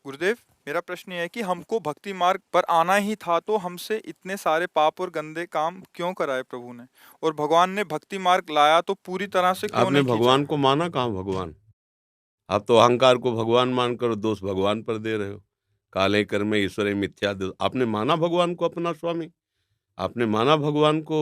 गुरुदेव, मेरा प्रश्न ये है कि हमको भक्ति मार्ग पर आना ही था तो हमसे इतने सारे पाप और गंदे काम क्यों कराए प्रभु ने? और भगवान ने भक्ति मार्ग लाया तो पूरी तरह से क्यों आपने नहीं खींचा? भगवान को माना कहाँ भगवान? आप तो अहंकार को भगवान मानकर दोष भगवान पर दे रहे हो। काले कर्मे ईश्वरे मिथ्या आपने माना भगवान को अपना स्वामी? आपने माना भगवान को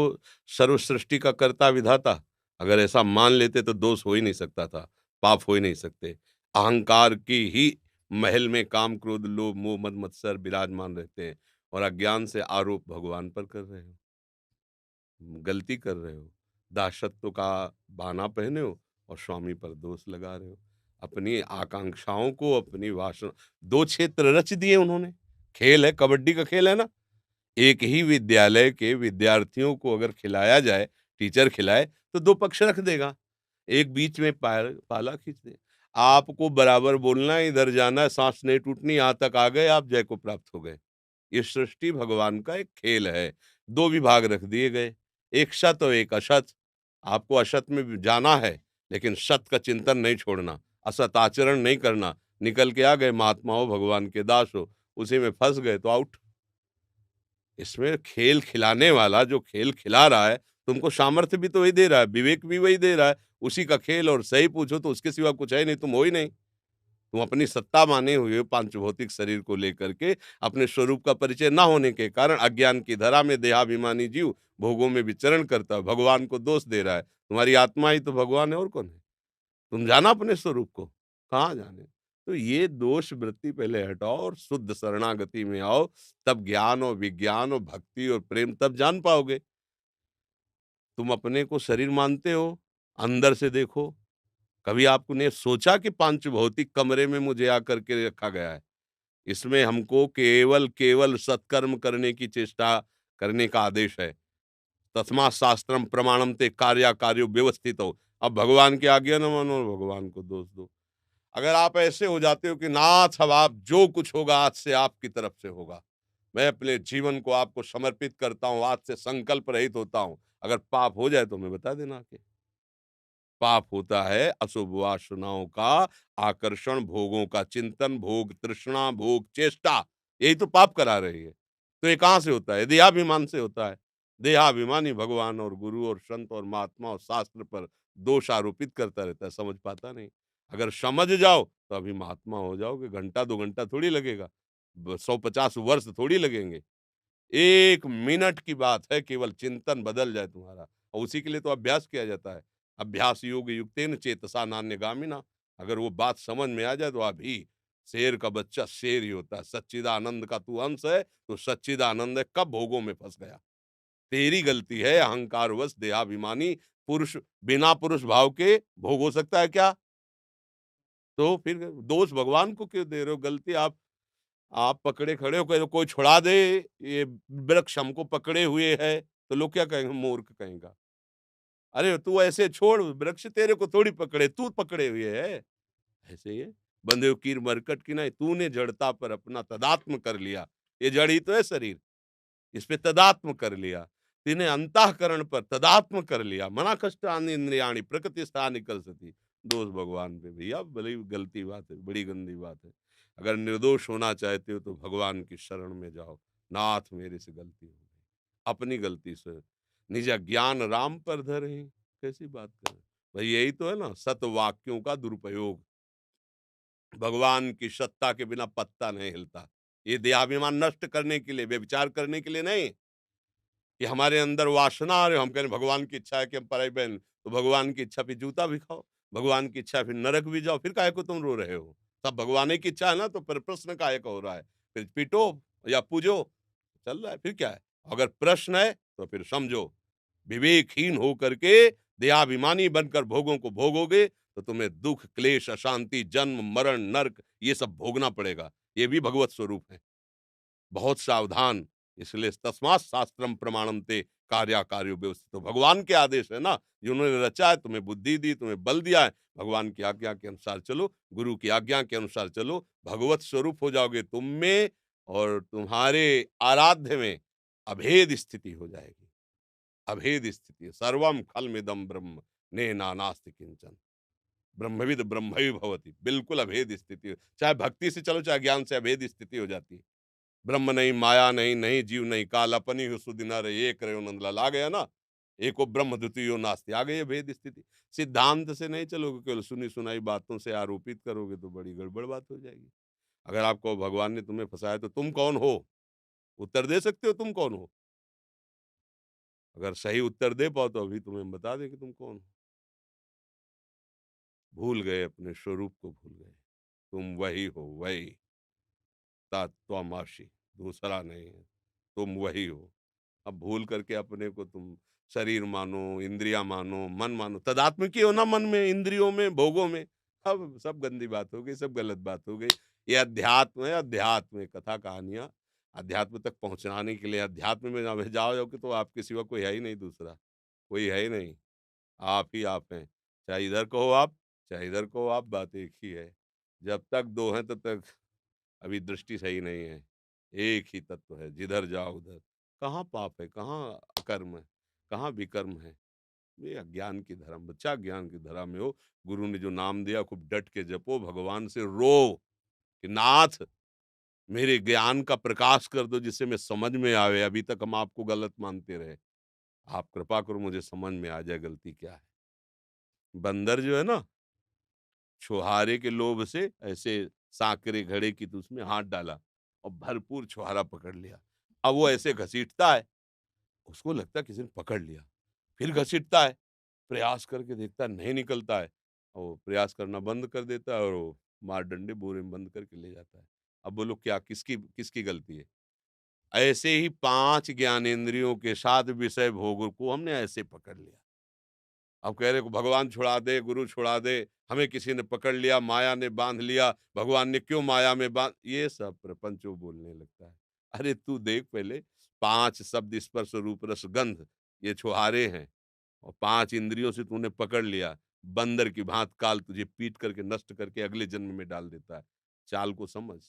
सर्व सृष्टि का कर्ता विधाता? अगर ऐसा मान लेते तो दोष हो ही नहीं सकता था, पाप हो ही नहीं सकते। अहंकार की ही महल में काम, क्रोध, लोभ, मोह, मद मत्सर विराजमान रहते हैं और अज्ञान से आरोप भगवान पर कर रहे हो। गलती कर रहे हो। दासत्व का बाना पहने हो और स्वामी पर दोष लगा रहे हो। अपनी आकांक्षाओं को, अपनी वासना 2 क्षेत्र रच दिए उन्होंने। खेल है, कबड्डी का खेल है ना? एक ही विद्यालय के विद्यार्थियों को अगर खिलाया जाए, टीचर खिलाए, तो 2 पक्ष रख देगा। एक बीच में पाला खींच दे। आपको बराबर बोलना है, इधर जाना है, साँस नहीं टूटनी, यहाँ तक आ गए आप, जय को प्राप्त हो गए। ये सृष्टि भगवान का एक खेल है। 2 विभाग रख दिए गए, एक सत और एक असत। आपको असत में भी जाना है, लेकिन सत का चिंतन नहीं छोड़ना, असत आचरण नहीं करना। निकल के आ गए, महात्मा हो, भगवान के दास हो, उसी में फँस गए तो आउट। इसमें खेल खिलाने वाला जो खेल खिला रहा है, तुमको सामर्थ्य भी तो वही दे रहा है, विवेक भी वही दे रहा है। उसी का खेल, और सही पूछो तो उसके सिवा कुछ है नहीं, तुम हो ही नहीं। तुम अपनी सत्ता माने हुए हो, पांच भौतिक शरीर को लेकर के, अपने स्वरूप का परिचय ना होने के कारण अज्ञान की धरा में देहाभिमानी जीव भोगों में विचरण करता है, भगवान को दोष दे रहा है। तुम्हारी आत्मा ही तो भगवान है, और कौन है? तुम जाना अपने स्वरूप को, कहाँ जाने? तो ये दोष वृत्ति पहले हटाओ और शुद्ध शरणागति में आओ, तब ज्ञान और विज्ञान और भक्ति और प्रेम तब जान पाओगे। तुम अपने को शरीर मानते हो, अंदर से देखो। कभी आपने सोचा कि पांच भौतिक कमरे में मुझे आकर के रखा गया है? इसमें हमको केवल केवल सत्कर्म करने की चेष्टा करने का आदेश है। तस्मात् शास्त्रम प्रमाणम ते कार्या कार्यो व्यवस्थित हो। अब भगवान की आज्ञा न मानो और भगवान को दोष दो। अगर आप ऐसे हो जाते हो कि नाथ, अब आप जो कुछ होगा आज से आपकी तरफ से होगा, मैं अपने जीवन को आपको समर्पित करता हूँ, आज से संकल्प रहित होता हूँ। अगर पाप हो जाए तो हमें बता देना आके। पाप होता है अशुभ वासनाओं का आकर्षण, भोगों का चिंतन, भोग तृष्णा, भोग चेष्टा, यही तो पाप करा रही है। तो ये कहाँ से होता है? देहाभिमान से होता है। देहाभिमानी भगवान और गुरु और संत और महात्मा और शास्त्र पर दोष आरोपित करता रहता है, समझ पाता नहीं। अगर समझ जाओ तो अभी महात्मा हो जाओगे, घंटा 2 घंटा थोड़ी लगेगा, 150 वर्ष थोड़ी लगेंगे। 1 मिनट की बात है, केवल चिंतन बदल जाए तुम्हारा, और उसी के लिए तो अभ्यास किया जाता है। अभ्यास योग युक्तेन चेतसा नान्यगामिना। अगर वो बात समझ में आ जाए तो अभी शेर का बच्चा शेर ही होता है। सच्चिदानंद का तू अंश है, तो सच्चिदानंद है, कब भोगों में फंस गया? तेरी गलती है, अहंकारवश देहाभिमानी पुरुष बिना पुरुष भाव के भोग हो सकता है क्या? तो फिर दोष भगवान को क्यों दे रहे हो? गलती आप पकड़े खड़े हो, कहीं कोई छुड़ा दे, ये वृक्ष हमको पकड़े हुए है, तो लोग क्या कहेंगे? मूर्ख कहेगा। अरे तू ऐसे छोड़, वृक्ष तेरे को थोड़ी पकड़े, तू पकड़े हुए है। ऐसे ही है, बंधे हो कीर मरकट की नहीं, तूने जड़ता पर अपना तदात्म कर लिया। ये जड़ ही तो है शरीर, इस पे तदात्म कर लिया। तिने अंतःकरण पर तदात्म कर लिया। मना कष्टानि इंद्रियाणि प्रकृति स्थानि सती। दोष भगवान पे, भैया बड़ी गलती बात है, बड़ी गंदी बात है। अगर निर्दोष होना चाहते हो तो भगवान की शरण में जाओ। नाथ मेरे से गलती हो गई, अपनी गलती से निज ज्ञान राम पर धरे। कैसी बात कर रहे हैं? भाई यही तो है ना, सत वाक्यों का दुरुपयोग। भगवान की सत्ता के बिना पत्ता नहीं हिलता। ये देहाभिमान नष्ट करने के लिए, व्यभिचार करने के लिए नहीं, कि हमारे अंदर वासना आ रही हो, हम कह रहे भगवान की इच्छा है कि हम पराई बहन, तो भगवान की इच्छा पे जूता भी खाओ, भगवान की इच्छा है फिर नरक भी जाओ, फिर काहे को तुम रो रहे हो? सब भगवान ही की इच्छा है ना, तो फिर प्रश्न काहे का हो रहा है? फिर पीटो या पूजो, चल रहा है, फिर क्या है? अगर प्रश्न है तो फिर समझो, विवेकहीन होकर के देहाभिमानी बनकर भोगों को भोगोगे तो तुम्हें दुख, क्लेश, अशांति, जन्म, मरण, नर्क ये सब भोगना पड़ेगा। ये भी भगवत स्वरूप है। बहुत सावधान। इसलिए तस्मात् शास्त्रम प्रमाणम ते कार्या कार्यो व्यवस्थित। तो भगवान के आदेश है ना, जिन्होंने रचा है, तुम्हें बुद्धि दी, तुम्हें बल दिया है, भगवान की आज्ञा के अनुसार चलो, गुरु की आज्ञा के अनुसार चलो, भगवत स्वरूप हो जाओगे तुम में, और तुम्हारे आराध्य में अभेद स्थिति हो जाएगी। अभेद स्थिति, सर्वम खलमिदम ब्रह्म, नेह नानास्ति किंचन। ब्रह्मविद ब्रह्मैव भवति, बिल्कुल अभेद स्थिति हो, चाहे भक्ति से चलो चाहे ज्ञान से, अभेद स्थिति हो जाती है। ब्रह्म नहीं, माया नहीं, नहीं जीव नहीं, काल अपनी ही सुधि न रही, एक रहो नंदलाल, आ गया ना। एको ब्रह्म द्वितीयो नास्ति, आ गई है भेद स्थिति। सिद्धांत से नहीं चलोगे, केवल सुनी सुनाई बातों से आरोपित करोगे तो बड़ी गड़बड़ बात हो जाएगी। अगर आपको भगवान ने तुम्हें फंसाया तो तुम कौन हो? उत्तर दे सकते हो तुम कौन हो? अगर सही उत्तर दे पाओ तो अभी तुम्हें हम बता दें कि तुम कौन हो। भूल गए, अपने स्वरूप को भूल गए। तुम वही हो, वही तत्त्वमसि, दूसरा नहीं है, तुम वही हो। अब भूल करके अपने को तुम शरीर मानो, इंद्रियां मानो, मन मानो, तदात्मिक हो ना मन में, इंद्रियों में, भोगों में। अब सब गंदी बात हो गई, सब गलत बात हो गई। ये अध्यात्म है, अध्यात्म है, कथा कहानियां अध्यात्म तक पहुंचाने के लिए। अध्यात्म में ना जाओगे तो आपके सिवा कोई है ही नहीं दूसरा, कोई है ही नहीं। आप ही आप हैं, चाहे इधर को हो आप, चाहे इधर को हो आप, बात एक ही है। जब तक दो हैं तब तक अभी दृष्टि सही नहीं है। एक ही तत्व है, जिधर जाओ उधर। कहाँ पाप है, कहाँ अकर्म है, कहाँ विकर्म है? ये अज्ञान की धरा, बच्चा ज्ञान की धरा में हो। गुरु ने जो नाम दिया खूब डट के जपो, भगवान से रो कि नाथ मेरे ज्ञान का प्रकाश कर दो जिससे मैं समझ में आवे। अभी तक हम आपको गलत मानते रहे, आप कृपा करो मुझे समझ में आ जाए गलती क्या है। बंदर जो है ना, छुहारे के लोभ से ऐसे सांकरे घड़े की तो उसमें हाथ डाला और भरपूर छुहारा पकड़ लिया। अब वो ऐसे घसीटता है, उसको लगता है किसी ने पकड़ लिया, फिर घसीटता है, प्रयास करके देखता है नहीं निकलता है, और वो प्रयास करना बंद कर देता है और वो मार डंडे बोरे में बंद करके ले जाता है। अब बोलो क्या, किसकी किसकी गलती है? ऐसे ही 5 ज्ञानेंद्रियों के साथ विषय भोग को हमने ऐसे पकड़ लिया। अब कह रहे को भगवान छुड़ा दे, गुरु छुड़ा दे, हमें किसी ने पकड़ लिया, माया ने बांध लिया, भगवान ने क्यों माया में बांध, ये सब प्रपंच वो बोलने लगता है। अरे तू देख पहले, 5 शब्द स्पर्श रूप रस गंध, ये छुहारे हैं, और 5 इंद्रियों से तूने पकड़ लिया। बंदर की भांति काल तुझे पीट करके नष्ट करके अगले जन्म में डाल देता है। चाल को समझ,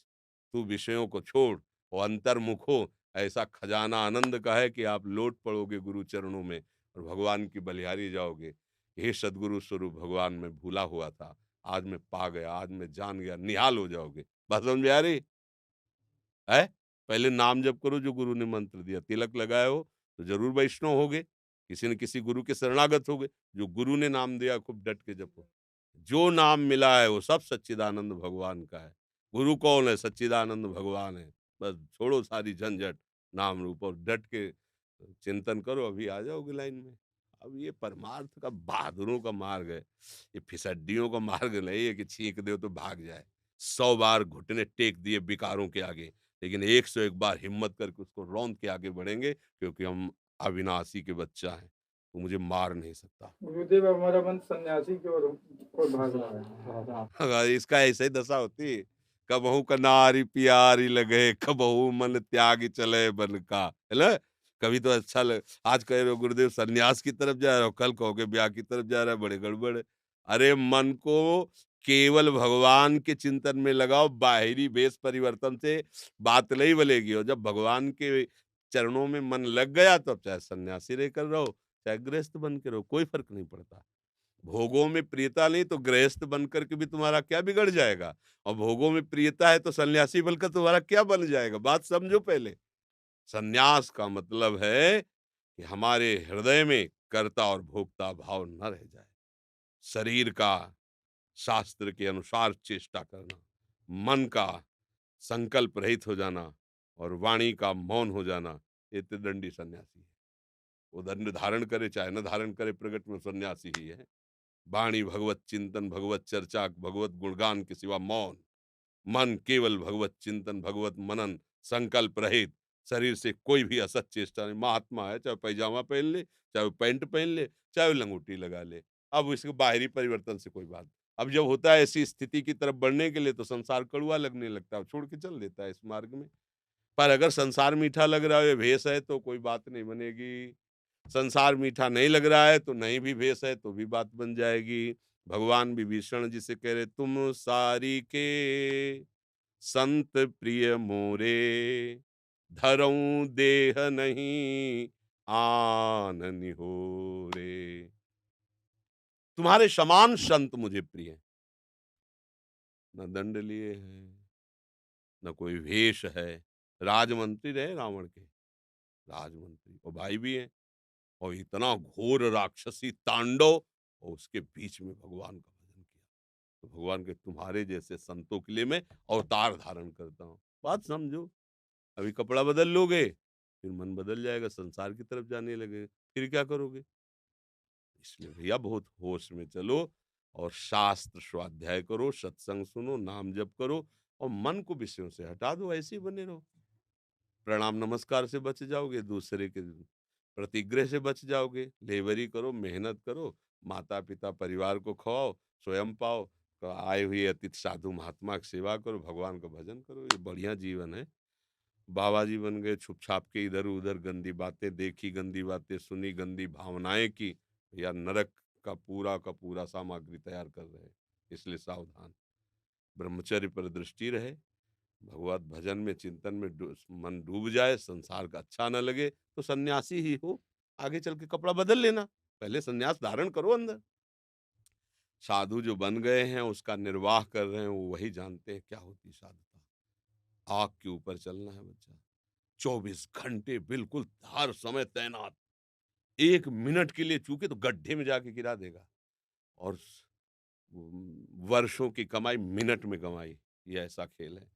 तू विषयों को छोड़ और अंतर्मुख हो। ऐसा खजाना आनंद का है कि आप लौट पड़ोगे गुरु चरणों में और भगवान की बलिहारी जाओगे। हे सदगुरु स्वरूप भगवान मैं भूला हुआ था, आज मैं पा गया, आज मैं जान गया, निहाल हो जाओगे। बात समझ में आ रही है? पहले नाम जप करो जो गुरु ने मंत्र दिया, तिलक लगाए हो तो जरूर वैष्णव होगे, किसी न किसी गुरु के शरणागत होगे। जो गुरु ने नाम दिया खूब डट के जपो। जो नाम मिला है वो सब सच्चिदानंद भगवान का है। गुरु कौन है? सच्चिदानंद भगवान है। बस छोड़ो सारी झंझट, नाम रूप, और डट के चिंतन करो, अभी आ जाओगे लाइन में। अब ये परमार्थ का बहादुरों का मार्ग है, ये फिसड्डियों का मार्ग नहीं है कि छींक दो तो भाग जाए। 100 बार घुटने टेक दिए विकारों के आगे, लेकिन 101 बार हिम्मत करके उसको रौंद के आगे बढ़ेंगे, क्योंकि हम अविनाशी के बच्चा हैं, तो मुझे मार नहीं सकता। गुरुदेव, हमारा मन सन्यासी की ओर भाग रहा है। हाँ, इसका ऐसे ही दशा होती है। कबहू कनारी प्यारी लगे, कबहू मन त्यागी चले बन का, है ना? कभी तो अच्छा लग, आज कह रहे हो गुरुदेव सन्यास की तरफ जा रहे हो, कल कहोगे ब्याह की तरफ जा रहा है, बड़े गड़बड़ है। अरे मन को केवल भगवान के चिंतन में लगाओ, बाहरी वेश परिवर्तन से बात नहीं बनेगी। और जब भगवान के चरणों में मन लग गया तो अब चाहे सन्यासी रहकर रहो, चाहे गृहस्थ बन के रहो, कोई फर्क नहीं पड़ता। भोगों में प्रियता नहीं तो गृहस्थ बन करके भी तुम्हारा क्या बिगड़ जाएगा, और भोगों में प्रियता है तो सन्यासी बनकर तुम्हारा क्या बन जाएगा? बात समझो पहले। सन्यास का मतलब है कि हमारे हृदय में कर्ता और भोक्ता भाव न रह जाए। शरीर का शास्त्र के अनुसार चेष्टा करना, मन का संकल्प रहित हो जाना, और वाणी का मौन हो जाना, ये त्रिदंडी सन्यासी है। वो दंड धारण करे चाहे न धारण करे, प्रगट में सन्यासी ही है। वाणी भगवत चिंतन, भगवत चर्चा, भगवत गुणगान के सिवा मौन। मन केवल भगवत चिंतन, भगवत मनन, संकल्प रहित। शरीर से कोई भी असत चेष्टा नहीं। महात्मा है, चाहे पैजामा पहन ले, चाहे वो पैंट पहन ले, चाहे वो लंगोटी लगा ले। अब इसके बाहरी परिवर्तन से कोई बात। अब जब होता है ऐसी स्थिति की तरफ बढ़ने के लिए तो संसार कड़वा लगने लगता है, छोड़ के चल देता है इस मार्ग में। पर अगर संसार मीठा लग रहा है, ये भेष है, तो कोई बात नहीं बनेगी। संसार मीठा नहीं लग रहा है तो नहीं भी भेष है तो भी बात बन जाएगी। भगवान विभीषण जी से कह रहे, तुम सारी के संत प्रिय मोरे, धरऊं देह नहीं आन निहोरे। तुम्हारे समान संत मुझे प्रिय हैं। न दंड लिए हैं, न कोई वेश है। राजमंत्री रहे रावण के, राजमंत्री और भाई भी हैं, और इतना घोर राक्षसी तांडव, और उसके बीच में भगवान का भजन किया। तो भगवान के तुम्हारे जैसे संतों के लिए मैं अवतार धारण करता हूँ। बात समझो। अभी कपड़ा बदल लोगे, फिर मन बदल जाएगा, संसार की तरफ जाने लगे, फिर क्या करोगे? इसलिए भैया बहुत होश में चलो, और शास्त्र स्वाध्याय करो, सत्संग सुनो, नाम जप करो, और मन को विषयों से हटा दो, ऐसे ही बने रहो। प्रणाम नमस्कार से बच जाओगे, दूसरे के प्रतिग्रह से बच जाओगे। लेबरी करो, मेहनत करो, माता पिता परिवार को खवाओ, स्वयं पाओ, तो आए हुए अतिथि साधु महात्मा की सेवा करो, भगवान का भजन करो, ये बढ़िया जीवन है। बाबा जी बन गए छुप छाप के, इधर उधर गंदी बातें देखी, गंदी बातें सुनी, गंदी भावनाएं की, या नरक का पूरा सामग्री तैयार कर रहे हैं। इसलिए सावधान, ब्रह्मचर्य पर दृष्टि रहे, भगवत भजन में चिंतन में मन डूब जाए, संसार का अच्छा न लगे तो सन्यासी ही हो, आगे चल के कपड़ा बदल लेना, पहले सन्यास धारण करो अंदर। साधु जो बन गए हैं उसका निर्वाह कर रहे हैं, वो वही जानते हैं क्या होती साधुता। आग के ऊपर चलना है बच्चा, 24 घंटे बिल्कुल हर समय तैनात, 1 मिनट के लिए चूके तो गड्ढे में जाके गिरा देगा, और वर्षों की कमाई मिनट में कमाई, ये ऐसा खेल है।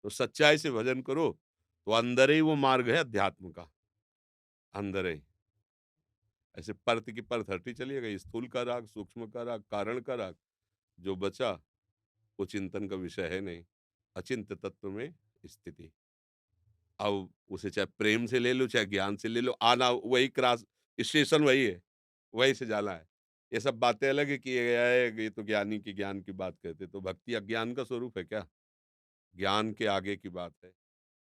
तो सच्चाई से भजन करो, तो अंदर ही वो मार्ग है अध्यात्म का, अंदर ही। ऐसे परत की परत हटती चलिएगा, स्थूल का राग, सूक्ष्म का राग, कारण का राग, जो बचा वो चिंतन का विषय है नहीं, अचिंत्य तत्व में स्थिति। अब उसे चाहे प्रेम से ले लो, चाहे ज्ञान से ले लो, आना वही क्रॉस, स्टेशन वही है, वहीं से जाना है। ये सब बातें अलग है कि ये तो ज्ञानी की ज्ञान की बात करते, तो भक्ति अज्ञान का स्वरूप है क्या? ज्ञान के आगे की बात है।